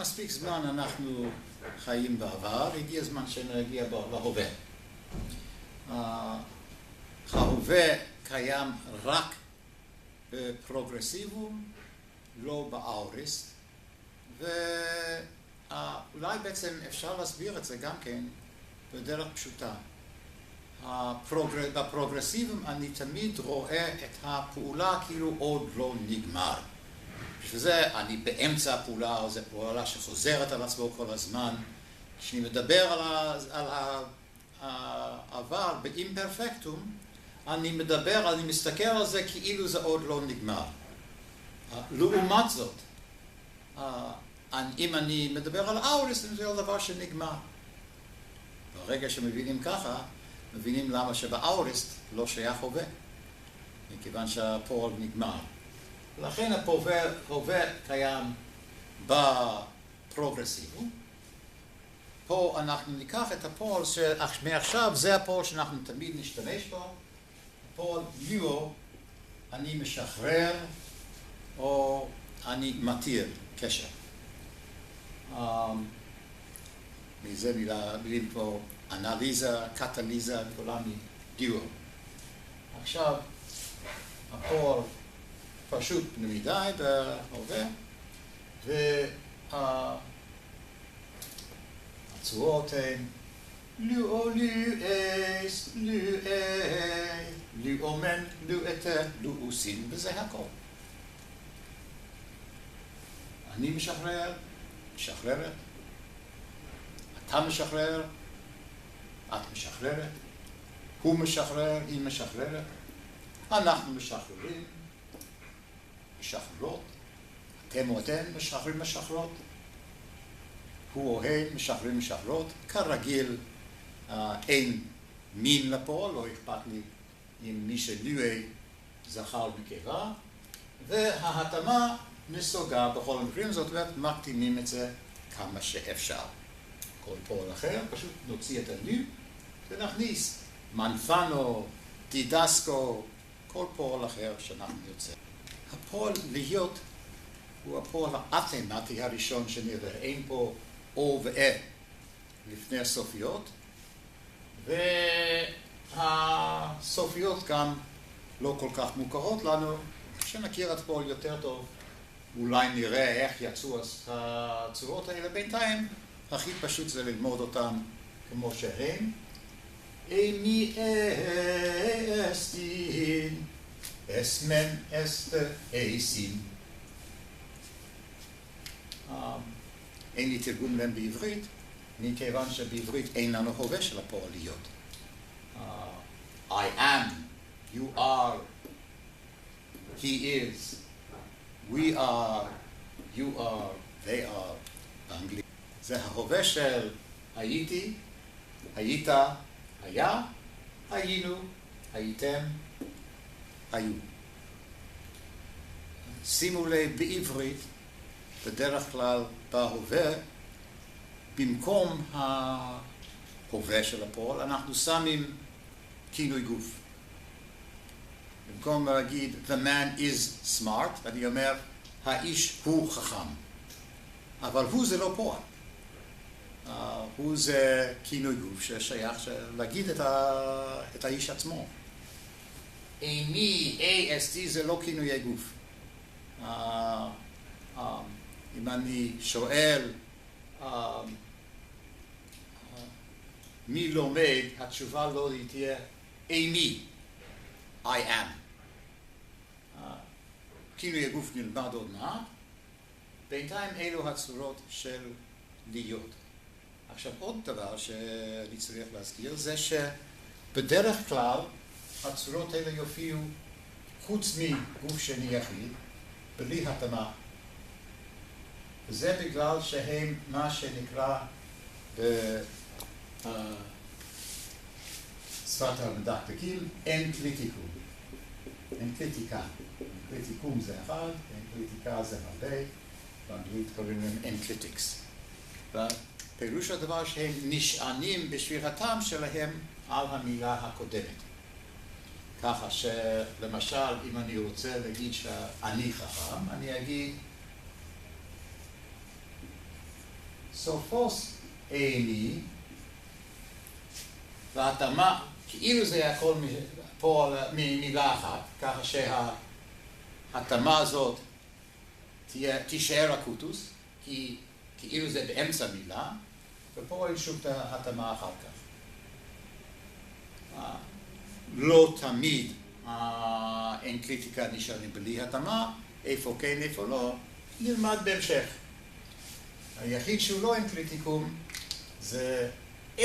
מספיק זמן אנחנו חיים בעבר, הגיע הזמן שנגיע להווה. ההווה קיים רק בפרוגרסיבום, לא באוריסט, ואולי בעצם אפשר להסביר את זה גם כן בדרך פשוטה. בפרוגרסיבום אני תמיד רואה את הפעולה כאילו עוד לא נגמר. בשביל זה אני באמצע הפעולה, או זו פעולה שחוזרת על עצמו כל הזמן. כשאני מדבר על העבר באימפרפקטום, אני מסתכל על זה כאילו זה עוד לא נגמר. לעומת זאת, אם אני מדבר על האוריסט, זה דבר שנגמר. ברגע שמבינים ככה, מבינים למה שבאוריסט לא שייך הווה, מכיוון שהפועל נגמר. לכן ההווה קיים בפרוגרסיבום. פה אנחנו ניקח את הפועל שמעכשיו זה הפועל שאנחנו תמיד נשתמש בו. הפועל ליאו, אני משחרר או אני מתיר קשר. מזה מילים פה אנליזה, קטליזה, כולם דיו. עכשיו, הפועל פשוט מדי בהווה, והצורות הן לו אס, לו לו אומן, לו אתה, לו עושים, וזה הכל. אני משחרר, משחררת, אתה משחרר, את משחררת, הוא משחרר, היא משחררת, אנחנו משחררים, משחררות, אתם או אתן משחררים משחררות, הוא או הן משחררים משחררות, כרגיל אין מין לפועל, לא אכפת לי אם מי שלואה זכר ונקבה, וההתאמה נסוגה בכל המקרים, זאת אומרת מקטינים את זה כמה שאפשר. כל פועל אחר, פשוט נוציא את הלו ונכניס מנפנו, דידסקו, כל פועל אחר שאנחנו יוצא. הפועל להיות הוא הפועל האתמטי הראשון שנראה. אין פה או ואה לפני הסופיות, והסופיות גם לא כל כך מוכרות לנו. כשנכיר את הפועל יותר טוב, אולי נראה איך יצאו הצורות האלה. בינתיים הכי פשוט זה ללמוד אותם כמו שהם. אימי אסטין, אסמן אסתה אייסין. אין לי תרגום להם בעברית, מכיוון שבעברית אין לנו הווה של הפועל להיות. I am, you are, he is, we are, you are, they are, באנגלית. זה ההווה של הייתי, היית, היה, היינו, הייתם, היו. שימו לב בעברית, בדרך כלל בהווה, במקום ההווה של הפועל, אנחנו שמים כינוי גוף. במקום להגיד, the man is smart, אני אומר, האיש הוא חכם. אבל הוא זה לא פועל. הוא זה כינוי גוף ששייך להגיד את האיש עצמו. איני, A-S-T זה לא כינויי גוף. אם אני שואל מי לומד, התשובה לא תהיה איני, I am. כינויי גוף נלמד עוד מעט. בינתיים אלו הצורות של להיות. עכשיו עוד דבר שאני צריך להזכיר זה שבדרך כלל הצורות האלה יופיעו חוץ מגוף שני יחיד, בלי התאמה. וזה בגלל שהם מה שנקרא בשפת המדקדקים אנקליטיקום. אנקליטיקה. אנקליטיקום זה אחד, אנקליטיקה זה הרבה, באנגלית קוראים להם אנקליטיקס. פירוש הדבר שהם נשענים בשבירתם שלהם על המילה הקודמת. ככה שלמשל, אם אני רוצה להגיד שאני חכם, אני אגיד סופוס איני, והתאמה, כאילו זה הכל פה ממילה אחת, ככה שהתאמה הזאת תישאר הקוטוס, כי כאילו זה באמצע מילה, ופה אין שום התאמה אחר כך. לא תמיד אין קריטיקה נשארים בלי התאמה, איפה כן, איפה לא, נלמד בהמשך. היחיד שהוא לא אין קריטיקום זה A,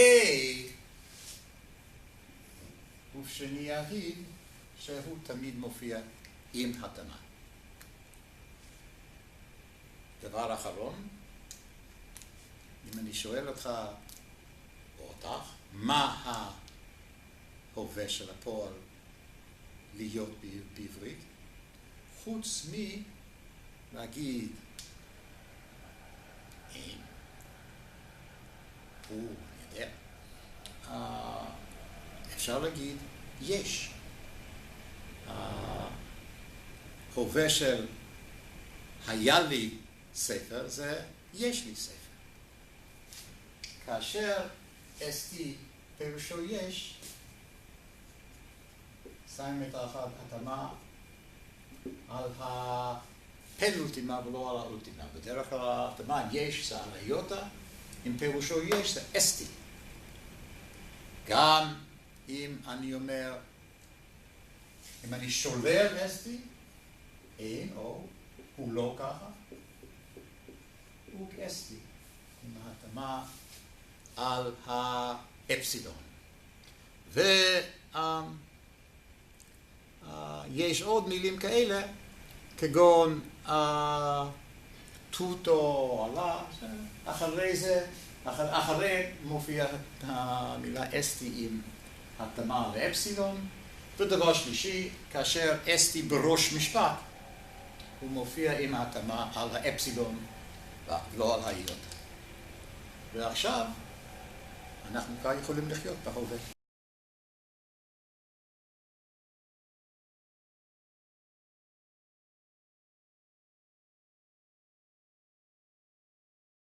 ושני יגיד שהוא תמיד מופיע עם התאמה. דבר אחרון, אם אני שואל אותך או אותך, מה ההווה של הפועל להיות בעברית, חוץ מלהגיד אין, אני יודע, אפשר להגיד יש. ההווה של היה לי ספר זה יש לי ספר. כאשר ST פירושו יש, שם את ההתאמה על הפנולטימה ולא על האולטימה. בדרך כלל ההתאמה יש זה על היוטה, אם פירושו יש זה ST. גם אם אני אומר, אם אני שולל ST, אין או הוא לא ככה, הוא ST, עם ההתאמה על האפסילון. ויש עוד מילים כאלה, כגון טוטו, עלה, אחרי זה, אחרי מופיע המילה ST עם התאמה לאפסילון, ודבר שלישי, כאשר ST בראש משפט, הוא מופיע עם ההתאמה על האפסילון, לא על היוטה. ועכשיו, אנחנו כבר יכולים לחיות בהווה.